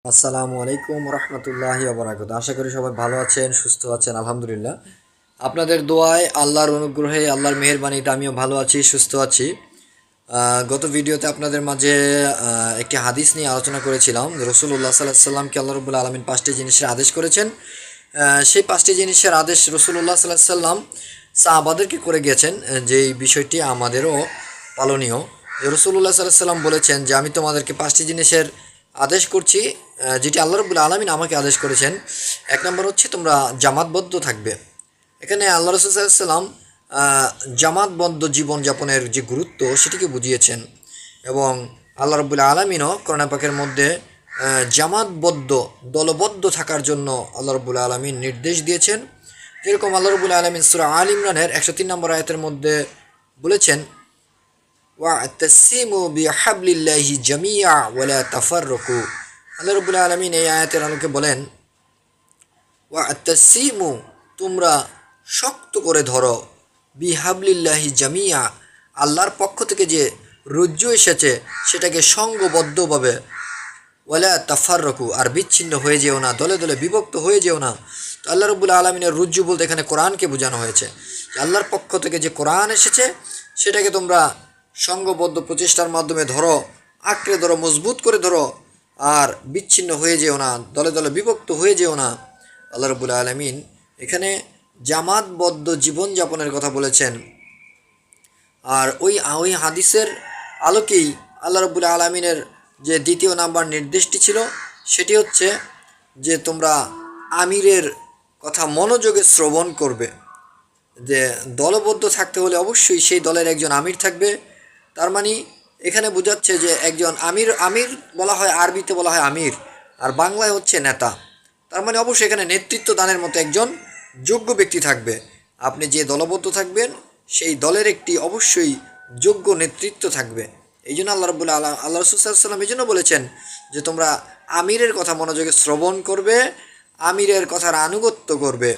আসসালামু আলাইকুম রহমতুল্লাহি ওবরাকাতুহু। আশা করি সবাই ভালো আছেন, সুস্থ আছেন। আলহামদুলিল্লাহ, আপনাদের দোয়ায়, আল্লাহর অনুগ্রহে, আল্লাহর মেহেরবানিতে আমিও ভালো আছি, সুস্থ আছি। গত ভিডিওতে আপনাদের মাঝে একটি হাদিস নিয়ে আলোচনা করেছিলাম। রসুল্লাহ সাল্লাহ সাল্লামকে আল্লাহ রবুল্লা আলমিন 5টি জিনিসের আদেশ করেছেন। সেই 5টি জিনিসের আদেশ রসুল্লাহ সাল্লাহ সাল্লাম সাহাবাদেরকে করে গিয়েছেন, যেই বিষয়টি আমাদেরও পালনীয়। রসুল্লাহ সাল্লাহ সাল্লাম বলেছেন যে আমি তোমাদেরকে 5টি জিনিসের আদেশ করছি, যেটি আল্লাহ রবুল্লা আলমিন আমাকে আদেশ করেছেন। এক নম্বর হচ্ছে তোমরা জামাতবদ্ধ থাকবে। এখানে আল্লাহ রসুল সাল্লাহ সাল্লাম জামাতবদ্ধ জীবনযাপনের যে গুরুত্ব সেটিকে বুঝিয়েছেন, এবং আল্লাহ রবুল্লা আলমিনও কোরআন পাকের মধ্যে জামাতবদ্ধ দলবদ্ধ থাকার জন্য আল্লাহ রবুল্লা আলমিন নির্দেশ দিয়েছেন। যেরকম আল্লাহ রবুল্লা আলমিন সূরা আল ইমরানের 103 নম্বর আয়াতের মধ্যে বলেছেন, ওয়া'তাসিমু বিহাবলিল্লাহি জামিয়া ওয়ালা তাফাররাকু। আল্লাহ রবুল্লা আলমিন এই আয়াতের আলোকে বলেন, ওয়া'তাসিমু, তোমরা শক্ত করে ধরো, বিহাবলিল্লাহি জামিয়া, আল্লাহর পক্ষ থেকে যে রজ্জু এসেছে সেটাকে সঙ্গবদ্ধভাবে, ওয়ালা তাফাররাকু, আর বিচ্ছিন্ন হয়ে যেও না, দলে দলে বিভক্ত হয়ে যেও না। তো আল্লাহ রবুল্লা আলমিনের রজ্জু বলতে এখানে কোরআনকে বোঝানো হয়েছে। আল্লাহর পক্ষ থেকে যে কোরআন এসেছে সেটাকে তোমরা সঙ্গবদ্ধ প্রচেষ্টার মাধ্যমে ধরো, আঁকড়ে ধরো, মজবুত করে ধরো, আর বিচ্ছিন্ন হয়ে যেও না, দলে দলে বিভক্ত হয়ে যেও না। আল্লাহ রবুল্লা আলমিন এখানে জামাতবদ্ধ জীবনযাপনের কথা বলেছেন। আর ওই হাদিসের আলোকেই আল্লাহ রবুল্লা আলমিনের যে দ্বিতীয় নাম্বার নির্দেশটি ছিল সেটি হচ্ছে যে তোমরা আমিরের কথা মনোযোগে শ্রবণ করবে। যে দলবদ্ধ থাকতে হলে অবশ্যই সেই দলের একজন আমির থাকবে। তার মানে এখানে বোঝাচ্ছে যে একজন আমির, আমির বলা হয় আরবিতে বলা হয় আমির, আর বাংলায় হচ্ছে নেতা। তার মানে অবশ্যই এখানে নেতৃত্ব দানের মতো একজন যোগ্য ব্যক্তি থাকবে। আপনি যে দলবদ্ধ থাকবেন সেই দলের একটি অবশ্যই যোগ্য নেতৃত্ব থাকবে। এই জন্য আল্লাহ রসুল সাল্লাল্লাহু আলাইহি ওয়াসাল্লাম এই জন্য বলেছেন যে তোমরা আমিরের কথা মনোযোগে শ্রবণ করবে, আমিরের কথার আনুগত্য করবে।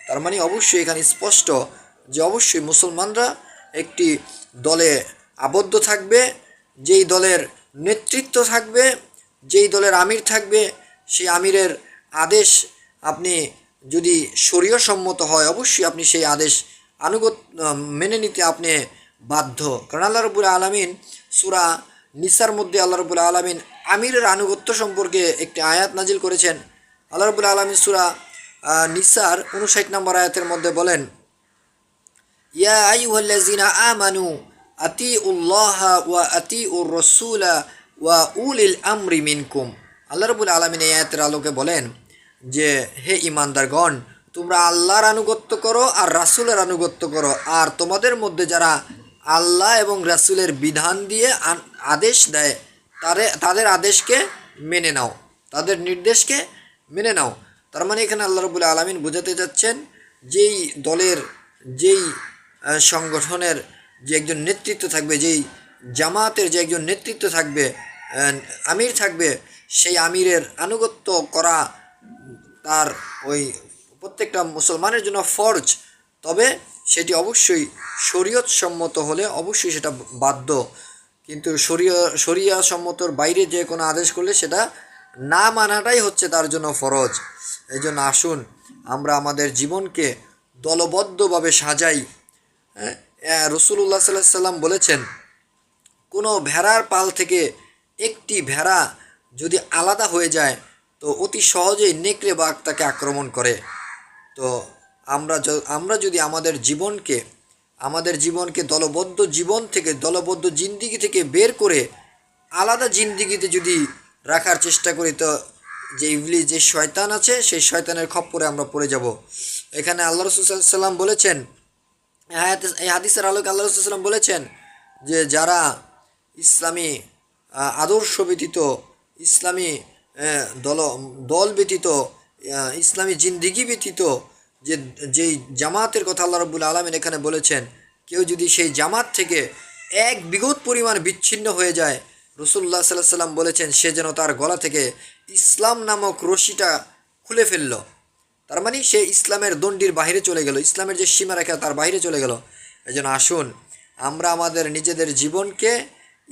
তার মানে অবশ্যই এখানে স্পষ্ট যে অবশ্যই মুসলমানরা একটি দলে আবদ্ধ থাকবে, যেই দলের নেতৃত্ব থাকবে, যেই দলের আমির থাকবে, সেই আমিরের আদেশ আপনি যদি শরীয়সম্মত হয় অবশ্যই আপনি সেই আদেশ মেনে নিতে আপনি বাধ্য। কারণ আল্লাহ রব্বুল আলামিন সূরা নিসার মধ্যে আল্লাহ রব্বুল আলামিন আমিরের আনুগত্য সম্পর্কে একটি আয়াত নাজিল করেছেন। আল্লাহ রব্বুল আলামিন সূরা নিসার 59 নম্বর আয়াতের মধ্যে বলেন, ইয়া আইয়ুহাল্লাযিনা আমানু আতিউল্লাহা ওয়া আতিউর রাসূলা ওয়া উলিল আমরি মিনকুম। আল্লাহ রাব্বুল আলামিন এই আয়াতের আলোকে বলেন যে হে ঈমানদারগণ, তোমরা আল্লাহর আনুগত্য করো আর রাসূলের আনুগত্য করো, আর তোমাদের মধ্যে যারা আল্লাহ এবং রাসূলের বিধান দিয়ে আদেশ দেয় তাদের আদেশকে মেনে নাও, তাদের নির্দেশকে মেনে নাও। তার মানে এখানে আল্লাহ রাব্বুল আলামিন বোঝাতে যাচ্ছেন যেই দলের, যেই সংগঠনের যে একজন নেতৃত্ব থাকবে, যেই জামাতের যে একজন নেতৃত্ব থাকবে, আমির থাকবে, সেই আমিরের আনুগত্য করা তার ওই প্রত্যেকটা মুসলমানের জন্য ফরজ। তবে সেটি অবশ্যই শরীয়ত সম্মত হলে অবশ্যই সেটা বাধ্য, কিন্তু শরিয়া সম্মতর বাইরে যে কোনো আদেশ করলে সেটা না মানাটাই হচ্ছে তার জন্য ফরজ। এই জন্য আসুন আমরা আমাদের জীবনকে দলবদ্ধভাবে সাজাই। রসুল্লাহ সাল্লাল্লাহু আলাইহি সাল্লাম বলেছেন, কোনো ভেড়ার পাল থেকে একটি ভেড়া যদি আলাদা হয়ে যায় তো অতি সহজেই নেকড়ে বাঘ তাকে আক্রমণ করে। তো আমরা যদি আমাদের জীবনকে দলবদ্ধ জীবন থেকে, দলবদ্ধ জিন্দিগি থেকে বের করে আলাদা জিন্দিগিতে যদি রাখার চেষ্টা করি, তো যে ইবলিস, যে শয়তান আছে, সেই শয়তানের খপ্পরে আমরা পড়ে যাব। এখানে আল্লাহ রাসূল সাল্লাল্লাহু আলাইহি সাল্লাম বলেছেন, এই হাদিসের আলোকে আল্লাহ রাসূল সাল্লাল্লাহু আলাইহি সাল্লাম বলেছেন যে যারা ইসলামী আদর্শ ব্যতীত, ইসলামী দল ব্যতীত, ইসলামী জিন্দিগি ব্যতীত যেই জামাতের কথা আল্লাহ রাব্বুল আলামিন এখানে বলেছেন, কেউ যদি সেই জামাত থেকে এক বিগত পরিমাণ বিচ্ছিন্ন হয়ে যায়, রাসূলুল্লাহ সাল্লাল্লাহু আলাইহি সাল্লাম বলেছেন সে যেন তার গলা থেকে ইসলাম নামক রশিটা খুলে ফেলল। তার মানে সে ইসলামের দণ্ডির বাইরে চলে গেল, ইসলামের যে সীমারেখা তার বাইরে চলে গেল। এই জন্য আসুন আমরা আমাদের নিজেদের জীবনকে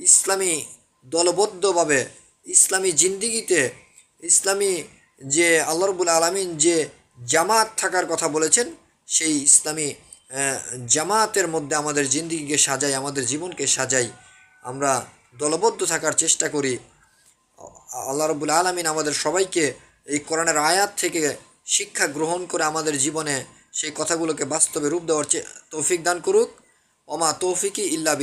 ইসলামী দলবদ্ধভাবে, ইসলামী জিন্দিগিতে ইসলামী যে আল্লাহ রাব্বুল আলামিন যে জামাত থাকার কথা বলেছেন, সেই ইসলামী জামাতের মধ্যে আমাদের জিন্দেগিকে সাজাই, আমাদের জীবনকে সাজাই, আমরা দলবদ্ধ থাকার চেষ্টা করি। আল্লাহ রাব্বুল আলামিন আমাদের সবাইকে এই কোরআনের আয়াত থেকে শিক্ষা গ্রহণ করে আমাদের জীবনে সেই কথাগুলোকে বাস্তবে রূপ দেওয়ার তৌফিক দান করুক। ওমা তৌফিকি ইল্লা বিল্লাহ।